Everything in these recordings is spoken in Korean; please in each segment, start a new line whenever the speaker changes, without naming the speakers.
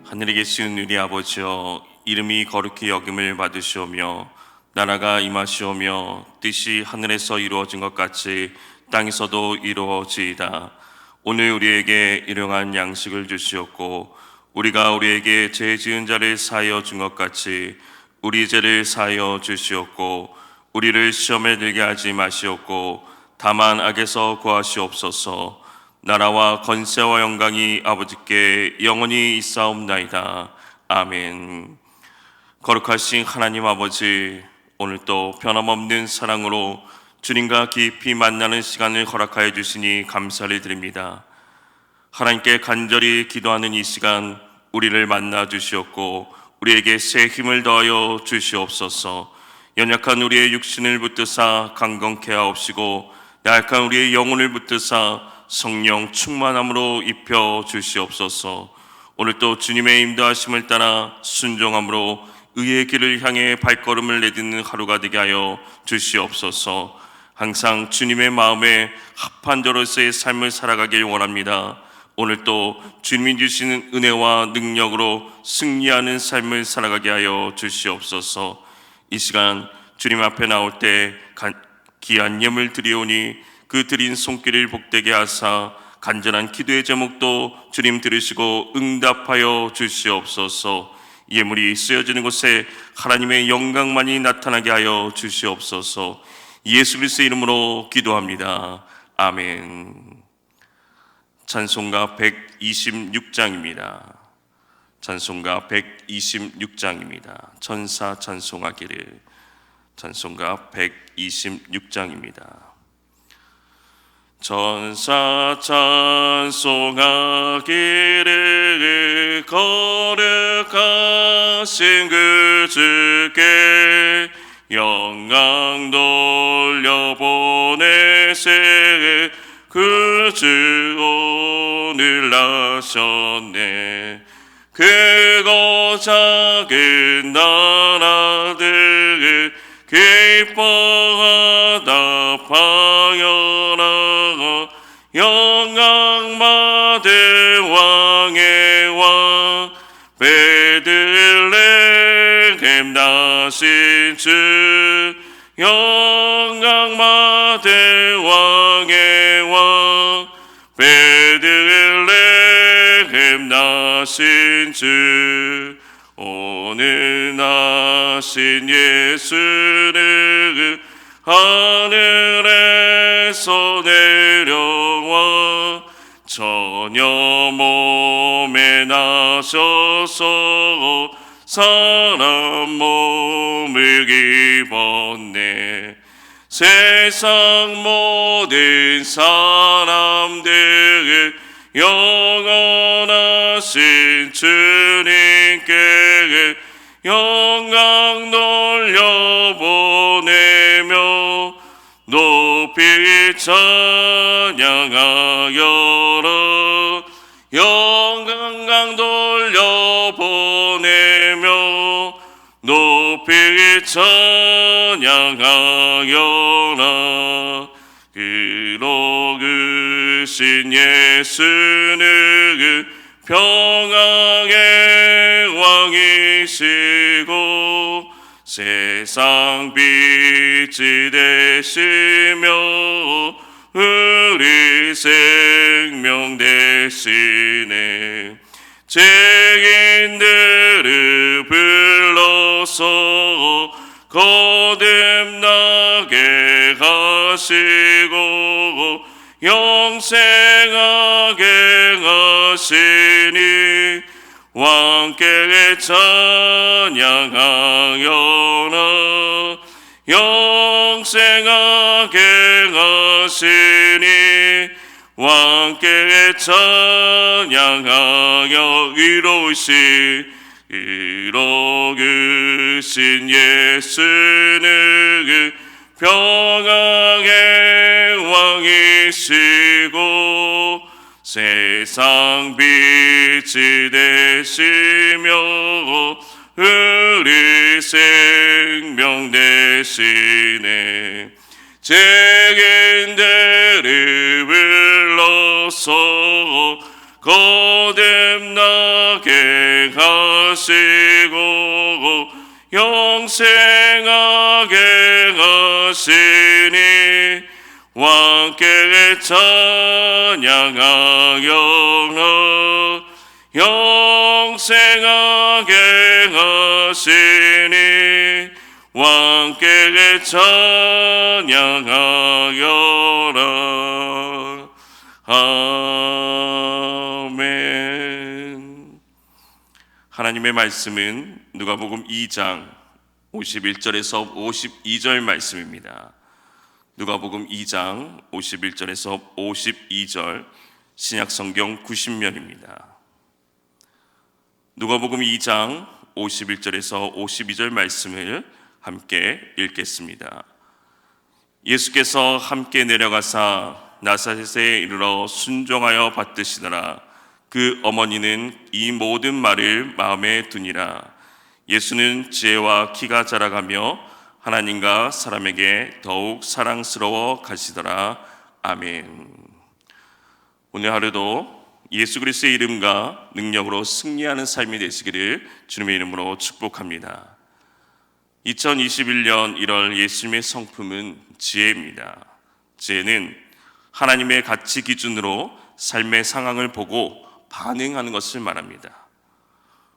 하늘에 계신 우리 아버지여, 이름이 거룩히 여김을 받으시오며 나라가 임하시오며 뜻이 하늘에서 이루어진 것 같이 땅에서도 이루어지이다. 오늘 우리에게 일용할 양식을 주시옵고 우리가 우리에게 죄 지은 자를 사하여 준 것 같이 우리 죄를 사하여 주시옵고 우리를 시험에 들게 하지 마시옵고 다만 악에서 구하시옵소서. 나라와 권세와 영광이 아버지께 영원히 있사옵나이다. 아멘. 거룩하신 하나님 아버지, 오늘 또 변함없는 사랑으로 주님과 깊이 만나는 시간을 허락하여 주시니 감사를 드립니다. 하나님께 간절히 기도하는 이 시간 우리를 만나 주시옵고 우리에게 새 힘을 더하여 주시옵소서. 연약한 우리의 육신을 붙드사 강건케 하옵시고 나약한 우리의 영혼을 붙드사 성령 충만함으로 입혀 주시옵소서. 오늘 또 주님의 인도하심을 따라 순종함으로 의의 길을 향해 발걸음을 내딛는 하루가 되게 하여 주시옵소서. 항상 주님의 마음에 합한 자로서의 삶을 살아가길 원합니다. 오늘 또 주님이 주시는 은혜와 능력으로 승리하는 삶을 살아가게 하여 주시옵소서. 이 시간 주님 앞에 나올 때 귀한 예물 드리오니 그 드린 손길을 복되게 하사 간절한 기도의 제목도 주님 들으시고 응답하여 주시옵소서. 예물이 쓰여지는 곳에 하나님의 영광만이 나타나게 하여 주시옵소서. 예수 그리스도의 이름으로 기도합니다. 아멘. 찬송가 126장입니다. 찬송가 126장입니다. 천사 찬송하기를. 찬송가 126장입니다. 천사 찬송하기를 거룩하신 그 주께 영광 돌려보내세. 그 주 오늘 나셨네. 크고 작은 나라들 기뻐하다 파여라. 영광 받은 왕의 왕 베들레헴 나신 주. 영광 받은 왕의 왕 베들레헴 나신 주. 오늘 나신 예수는 하늘에서 내려와 처녀 몸에 나셔서 사람 몸을 입었네. 세상 모든 사람들 영원하신 주님께 영광 돌려보내며 높이 찬양하여라. 영광 돌려보내며 높이 찬양하여라. 그러그신 예수는 평강의 왕이시고 세상 빛이 되시며 우리 생명 되시네. 죄인들을 불러서 거듭나게 하시고 영생하게 하시니 왕께 찬양하여라. 영생하게 하시니 왕께 찬양하여. 이로우신 예수는 평강의 왕이시고 세상 빛이 되시며 우리 생명 되시네. 죄인들을 불러서 거듭나게 하시고 영생하게 하시니 왕께 찬양하여 영생하게 하시니 왕께 찬양하여라. 아멘. 하나님의 말씀은 누가복음 2장 51절에서 52절 말씀입니다. 누가복음 2장 51절에서 52절 신약성경 90면입니다. 누가복음 2장 51절에서 52절 말씀을 함께 읽겠습니다. 예수께서 함께 내려가사 나사렛에 이르러 순종하여 받드시더라. 그 어머니는 이 모든 말을 마음에 두니라. 예수는 지혜와 키가 자라가며 하나님과 사람에게 더욱 사랑스러워 가시더라. 아멘. 오늘 하루도 예수 그리스도의 이름과 능력으로 승리하는 삶이 되시기를 주님의 이름으로 축복합니다. 2021년 1월 예수님의 성품은 지혜입니다. 지혜는 하나님의 가치 기준으로 삶의 상황을 보고 반응하는 것을 말합니다.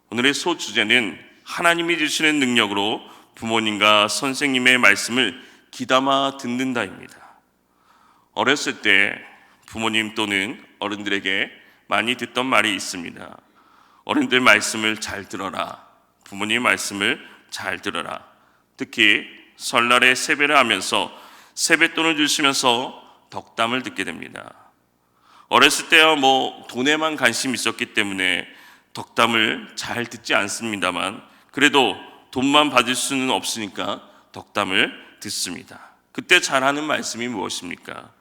오늘의 소주제는 하나님이 주시는 능력으로 부모님과 선생님의 말씀을 귀담아 듣는다입니다. 어렸을 때 부모님 또는 어른들에게 많이 듣던 말이 있습니다. 어른들 말씀을 잘 들어라. 부모님 말씀을 잘 들어라. 특히 설날에 세배를 하면서 세뱃돈을 주시면서 덕담을 듣게 됩니다. 어렸을 때야 돈에만 관심이 있었기 때문에 덕담을 잘 듣지 않습니다만 그래도 돈만 받을 수는 없으니까 덕담을 듣습니다. 그때 잘하는 말씀이 무엇입니까?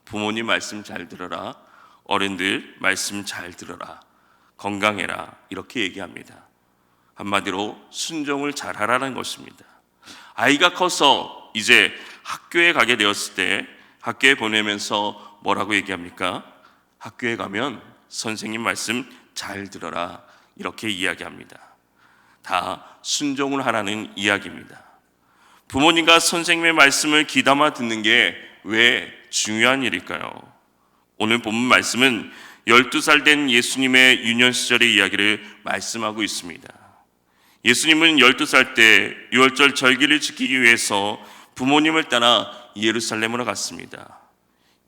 부모님 말씀 잘 들어라. 어른들 말씀 잘 들어라. 건강해라. 이렇게 얘기합니다. 한마디로 순종을 잘하라는 것입니다. 아이가 커서 이제 학교에 가게 되었을 때 학교에 보내면서 뭐라고 얘기합니까? 학교에 가면 선생님 말씀 잘 들어라. 이렇게 이야기합니다. 다 순종을 하라는 이야기입니다. 부모님과 선생님의 말씀을 귀담아 듣는 게 왜 중요한 일일까요? 오늘 본문 말씀은 12살 된 예수님의 유년 시절의 이야기를 말씀하고 있습니다. 예수님은 12살 때 유월절 절기를 지키기 위해서 부모님을 따라 예루살렘으로 갔습니다.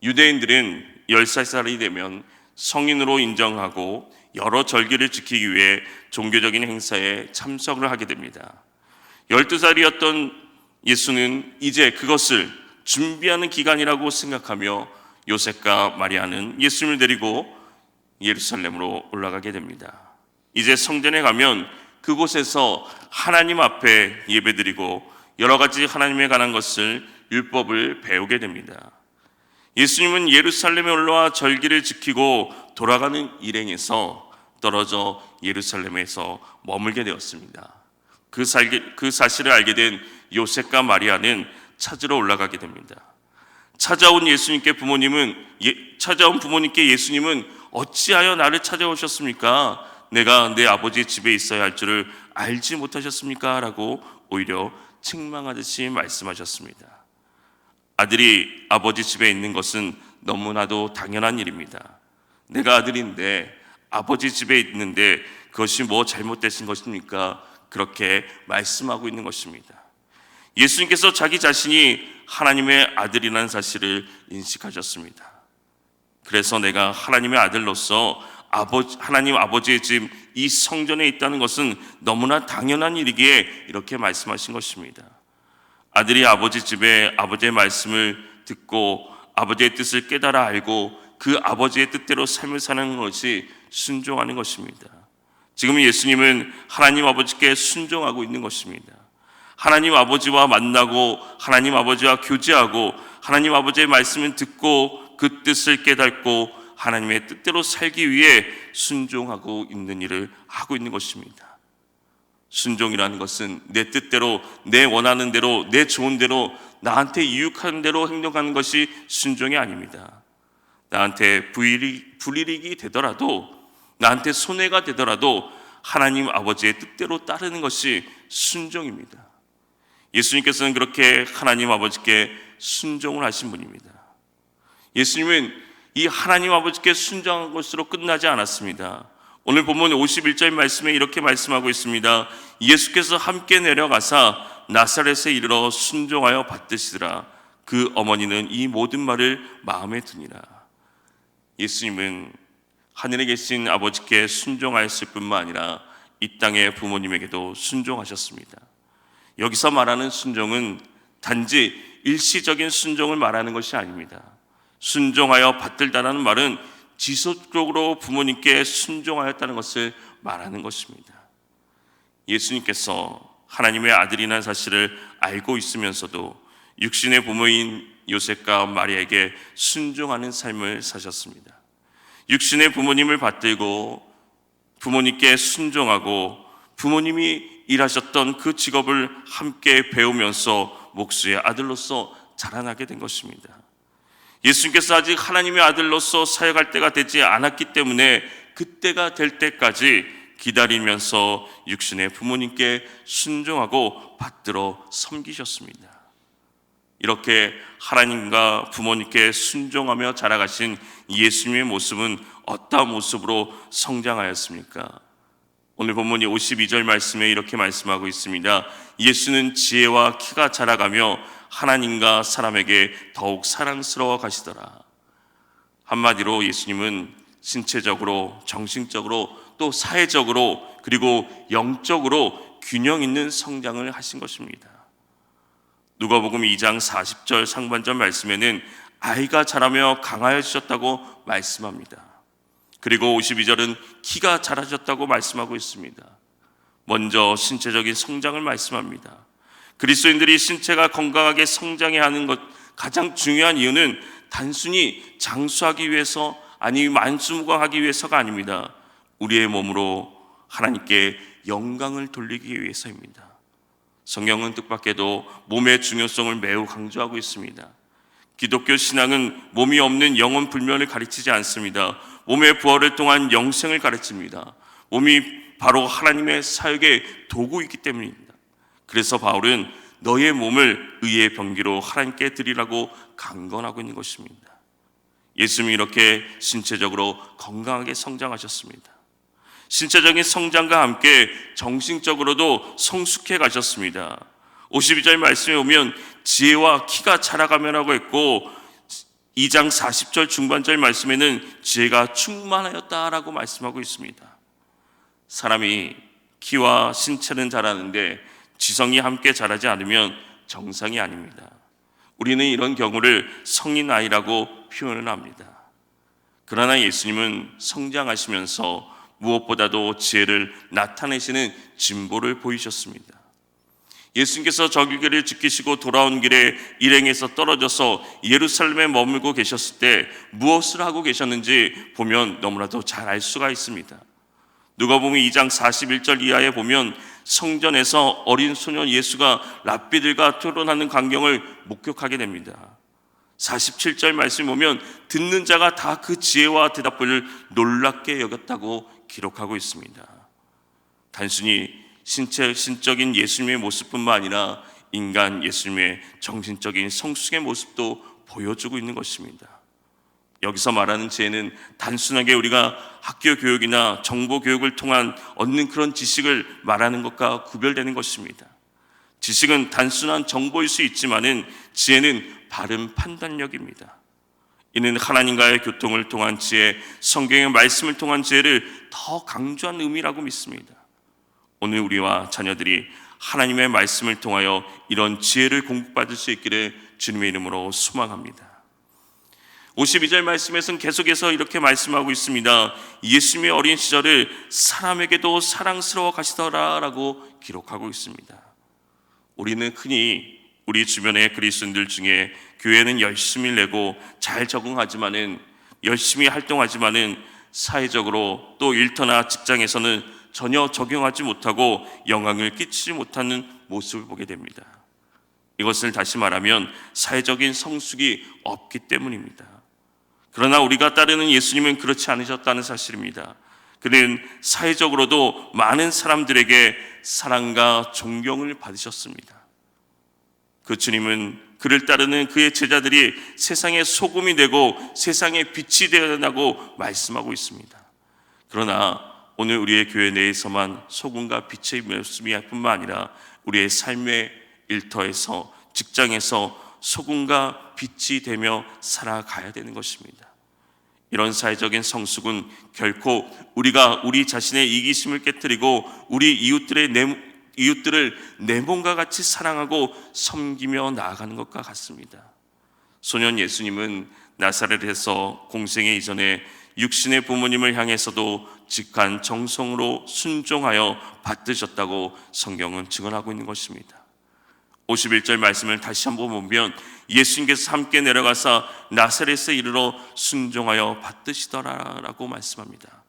유대인들은 13살이 되면 성인으로 인정하고 여러 절기를 지키기 위해 종교적인 행사에 참석을 하게 됩니다. 12살이었던 예수는 이제 그것을 준비하는 기간이라고 생각하며 요셉과 마리아는 예수님을 데리고 예루살렘으로 올라가게 됩니다. 이제 성전에 가면 그곳에서 하나님 앞에 예배드리고 여러 가지 하나님에 관한 것을 율법을 배우게 됩니다. 예수님은 예루살렘에 올라와 절기를 지키고 돌아가는 일행에서 떨어져 예루살렘에서 머물게 되었습니다. 그 사실을 알게 된 요셉과 마리아는 찾으러 올라가게 됩니다. 찾아온 부모님께 예수님은 어찌하여 나를 찾아오셨습니까? 내가 내 아버지의 집에 있어야 할 줄을 알지 못하셨습니까? 라고 오히려 책망하듯이 말씀하셨습니다. 아들이 아버지 집에 있는 것은 너무나도 당연한 일입니다. 내가 아들인데 아버지 집에 있는데 그것이 뭐 잘못되신 것입니까? 그렇게 말씀하고 있는 것입니다. 예수님께서 자기 자신이 하나님의 아들이라는 사실을 인식하셨습니다. 그래서 내가 하나님의 아들로서 하나님 아버지의 집 이 성전에 있다는 것은 너무나 당연한 일이기에 이렇게 말씀하신 것입니다. 아들이 아버지 집에 아버지의 말씀을 듣고 아버지의 뜻을 깨달아 알고 그 아버지의 뜻대로 삶을 사는 것이 순종하는 것입니다. 지금 예수님은 하나님 아버지께 순종하고 있는 것입니다. 하나님 아버지와 만나고 하나님 아버지와 교제하고 하나님 아버지의 말씀을 듣고 그 뜻을 깨닫고 하나님의 뜻대로 살기 위해 순종하고 있는 일을 하고 있는 것입니다. 순종이라는 것은 내 뜻대로, 내 원하는 대로, 내 좋은 대로, 나한테 유익한 대로 행동하는 것이 순종이 아닙니다. 나한테 불이익이 되더라도 나한테 손해가 되더라도 하나님 아버지의 뜻대로 따르는 것이 순종입니다. 예수님께서는 그렇게 하나님 아버지께 순종을 하신 분입니다. 예수님은 이 하나님 아버지께 순종한 것으로 끝나지 않았습니다. 오늘 본문 51절 말씀에 이렇게 말씀하고 있습니다. 예수께서 함께 내려가사 나사렛에 이르러 순종하여 받드시더라. 그 어머니는 이 모든 말을 마음에 드니라. 예수님은 하늘에 계신 아버지께 순종하였을 뿐만 아니라 이 땅의 부모님에게도 순종하셨습니다. 여기서 말하는 순종은 단지 일시적인 순종을 말하는 것이 아닙니다. 순종하여 받들다라는 말은 지속적으로 부모님께 순종하였다는 것을 말하는 것입니다. 예수님께서 하나님의 아들이라는 사실을 알고 있으면서도 육신의 부모인 요셉과 마리아에게 순종하는 삶을 사셨습니다. 육신의 부모님을 받들고 부모님께 순종하고 부모님이 일하셨던 그 직업을 함께 배우면서 목수의 아들로서 자라나게 된 것입니다. 예수님께서 아직 하나님의 아들로서 사역할 때가 되지 않았기 때문에 그때가 될 때까지 기다리면서 육신의 부모님께 순종하고 받들어 섬기셨습니다. 이렇게 하나님과 부모님께 순종하며 자라가신 예수님의 모습은 어떠한 모습으로 성장하였습니까? 오늘 본문이 52절 말씀에 이렇게 말씀하고 있습니다. 예수는 지혜와 키가 자라가며 하나님과 사람에게 더욱 사랑스러워 가시더라. 한마디로 예수님은 신체적으로, 정신적으로, 또 사회적으로, 그리고 영적으로 균형 있는 성장을 하신 것입니다. 누가복음 2장 40절 상반절 말씀에는 아이가 자라며 강하여지셨다고 말씀합니다. 그리고 52절은 키가 자라셨다고 말씀하고 있습니다. 먼저 신체적인 성장을 말씀합니다. 그리스도인들이 신체가 건강하게 성장해야 하는 것 가장 중요한 이유는 단순히 장수하기 위해서 아니 만수무강하기 위해서가 아닙니다. 우리의 몸으로 하나님께 영광을 돌리기 위해서입니다. 성경은 뜻밖에도 몸의 중요성을 매우 강조하고 있습니다. 기독교 신앙은 몸이 없는 영혼 불면을 가르치지 않습니다. 몸의 부활을 통한 영생을 가르칩니다. 몸이 바로 하나님의 사역의 도구이기 때문입니다. 그래서 바울은 너의 몸을 의의 병기로 하나님께 드리라고 강건하고 있는 것입니다. 예수님이 이렇게 신체적으로 건강하게 성장하셨습니다. 신체적인 성장과 함께 정신적으로도 성숙해 가셨습니다. 52절 말씀에 보면 지혜와 키가 자라가면라고 했고 2장 40절 중반절 말씀에는 지혜가 충만하였다라고 말씀하고 있습니다. 사람이 키와 신체는 자라는데 지성이 함께 자라지 않으면 정상이 아닙니다. 우리는 이런 경우를 성인 아이라고 표현을 합니다. 그러나 예수님은 성장하시면서 무엇보다도 지혜를 나타내시는 진보를 보이셨습니다. 예수님께서 저길을 지키시고 돌아온 길에 일행에서 떨어져서 예루살렘에 머물고 계셨을 때 무엇을 하고 계셨는지 보면 너무나도 잘 알 수가 있습니다. 누가복음 2장 41절 이하에 보면 성전에서 어린 소년 예수가 랍비들과 토론하는 광경을 목격하게 됩니다. 47절 말씀 보면 듣는 자가 다 그 지혜와 대답을 놀랍게 여겼다고 기록하고 있습니다. 단순히 신적인 예수님의 모습뿐만 아니라 인간 예수님의 정신적인 성숙의 모습도 보여주고 있는 것입니다. 여기서 말하는 지혜는 단순하게 우리가 학교 교육이나 정보 교육을 통한 얻는 그런 지식을 말하는 것과 구별되는 것입니다. 지식은 단순한 정보일 수 있지만은 지혜는 바른 판단력입니다. 이는 하나님과의 교통을 통한 지혜, 성경의 말씀을 통한 지혜를 더 강조한 의미라고 믿습니다. 오늘 우리와 자녀들이 하나님의 말씀을 통하여 이런 지혜를 공급받을 수 있기를 주님의 이름으로 소망합니다. 52절 말씀에서는 계속해서 이렇게 말씀하고 있습니다. 예수님의 어린 시절을 사람에게도 사랑스러워 가시더라라고 기록하고 있습니다. 우리는 흔히 우리 주변의 그리스도인들 중에 교회는 열심히 내고 잘 적응하지만은 열심히 활동하지만은 사회적으로 또 일터나 직장에서는 전혀 적용하지 못하고 영향을 끼치지 못하는 모습을 보게 됩니다. 이것을 다시 말하면 사회적인 성숙이 없기 때문입니다. 그러나 우리가 따르는 예수님은 그렇지 않으셨다는 사실입니다. 그는 사회적으로도 많은 사람들에게 사랑과 존경을 받으셨습니다. 그 주님은 그를 따르는 그의 제자들이 세상의 소금이 되고 세상의 빛이 되어야한다고 말씀하고 있습니다. 그러나 오늘 우리의 교회 내에서만 소금과 빛의 모습이 뿐만 아니라 우리의 삶의 일터에서, 직장에서 소금과 빛이 되며 살아가야 되는 것입니다. 이런 사회적인 성숙은 결코 우리가 우리 자신의 이기심을 깨뜨리고 우리 이웃들을 내 몸과 같이 사랑하고 섬기며 나아가는 것과 같습니다. 소년 예수님은 나사렛에서 공생의 이전에 육신의 부모님을 향해서도 직한 정성으로 순종하여 받드셨다고 성경은 증언하고 있는 것입니다. 51절 말씀을 다시 한번 보면 예수님께서 함께 내려가사 나사렛에 이르러 순종하여 받드시더라라고 말씀합니다.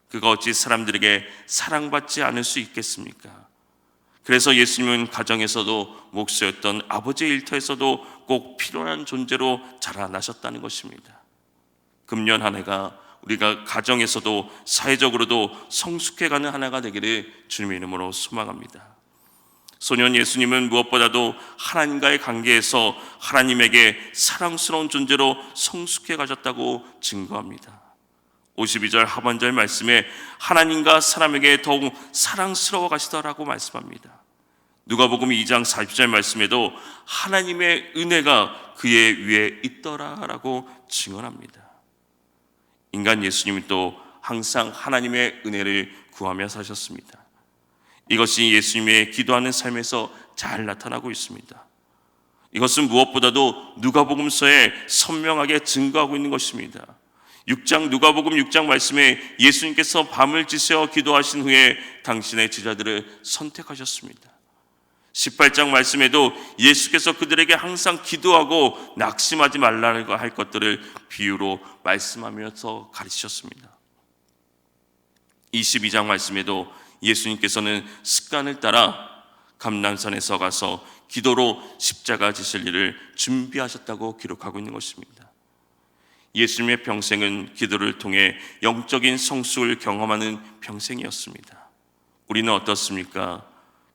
그가 어찌 사람들에게 사랑받지 않을 수 있겠습니까? 그래서 예수님은 가정에서도 목수였던 아버지의 일터에서도 꼭 필요한 존재로 자라나셨다는 것입니다. 금년 한 해가 우리가 가정에서도 사회적으로도 성숙해가는 한 해가 되기를 주님의 이름으로 소망합니다. 소년 예수님은 무엇보다도 하나님과의 관계에서 하나님에게 사랑스러운 존재로 성숙해 가셨다고 증거합니다. 52절 하반절 말씀에 하나님과 사람에게 더욱 사랑스러워 가시더라고 말씀합니다. 누가복음 2장 40절 말씀에도 하나님의 은혜가 그의 위에 있더라라고 증언합니다. 인간 예수님은 또 항상 하나님의 은혜를 구하며 사셨습니다. 이것이 예수님의 기도하는 삶에서 잘 나타나고 있습니다. 이것은 무엇보다도 누가복음서에 선명하게 증거하고 있는 것입니다. 누가복음 6장 말씀에 예수님께서 밤을 지새워 기도하신 후에 당신의 제자들을 선택하셨습니다. 18장 말씀에도 예수께서 그들에게 항상 기도하고 낙심하지 말라고 할 것들을 비유로 말씀하면서 가르치셨습니다. 22장 말씀에도 예수님께서는 습관을 따라 감람산에서 가서 기도로 십자가 지실 일을 준비하셨다고 기록하고 있는 것입니다. 예수님의 평생은 기도를 통해 영적인 성숙을 경험하는 평생이었습니다. 우리는 어떻습니까?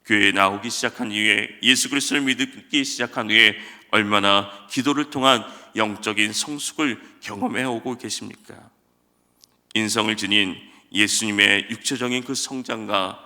교회에 나오기 시작한 이후에, 예수 그리스도를 믿기 시작한 후에 얼마나 기도를 통한 영적인 성숙을 경험해 오고 계십니까? 인성을 지닌 예수님의 육체적인 그 성장과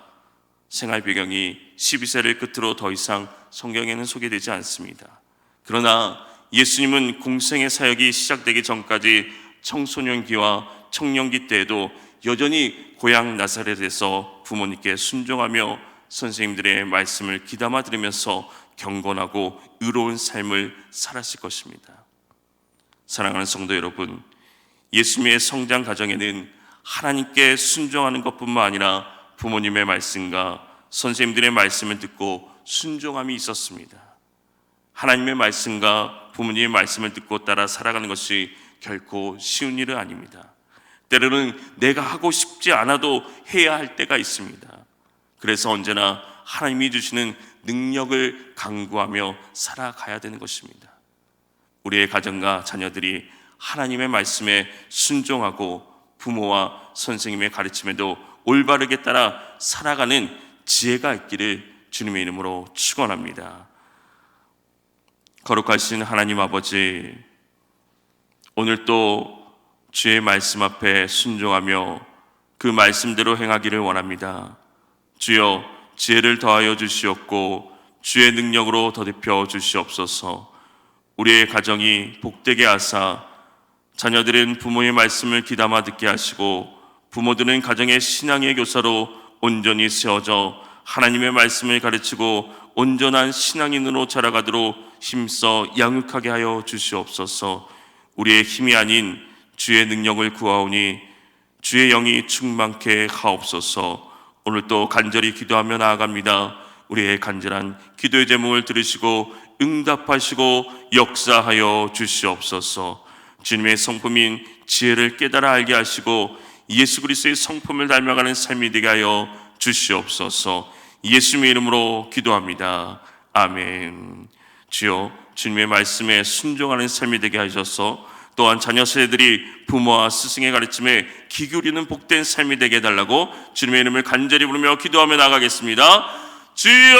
생활 배경이 12세를 끝으로 더 이상 성경에는 소개되지 않습니다. 그러나 예수님은 공생의 사역이 시작되기 전까지 청소년기와 청년기 때에도 여전히 고향 나사렛에서 부모님께 순종하며 선생님들의 말씀을 귀담아 들으면서 경건하고 의로운 삶을 살았을 것입니다. 사랑하는 성도 여러분, 예수님의 성장 과정에는 하나님께 순종하는 것뿐만 아니라 부모님의 말씀과 선생님들의 말씀을 듣고 순종함이 있었습니다. 하나님의 말씀과 부모님의 말씀을 듣고 따라 살아가는 것이 결코 쉬운 일은 아닙니다. 때로는 내가 하고 싶지 않아도 해야 할 때가 있습니다. 그래서 언제나 하나님이 주시는 능력을 강구하며 살아가야 되는 것입니다. 우리의 가정과 자녀들이 하나님의 말씀에 순종하고 부모와 선생님의 가르침에도 올바르게 따라 살아가는 지혜가 있기를 주님의 이름으로 축원합니다. 거룩하신 하나님 아버지, 오늘 또 주의 말씀 앞에 순종하며 그 말씀대로 행하기를 원합니다. 주여, 지혜를 더하여 주시옵고 주의 능력으로 더딥혀 주시옵소서. 우리의 가정이 복되게 하사 자녀들은 부모의 말씀을 귀담아 듣게 하시고 부모들은 가정의 신앙의 교사로 온전히 세워져 하나님의 말씀을 가르치고 온전한 신앙인으로 자라가도록 힘써 양육하게 하여 주시옵소서. 우리의 힘이 아닌 주의 능력을 구하오니 주의 영이 충만케 하옵소서. 오늘 또 간절히 기도하며 나아갑니다. 우리의 간절한 기도의 제목을 들으시고 응답하시고 역사하여 주시옵소서. 주님의 성품인 지혜를 깨달아 알게 하시고 예수 그리스도의 성품을 닮아가는 삶이 되게 하여 주시옵소서. 예수님의 이름으로 기도합니다. 아멘. 주여, 주님의 말씀에 순종하는 삶이 되게 하셔서 또한 자녀 세대들이 부모와 스승의 가르침에 귀 기울이는 복된 삶이 되게 해달라고 주님의 이름을 간절히 부르며 기도하며 나가겠습니다. 주여!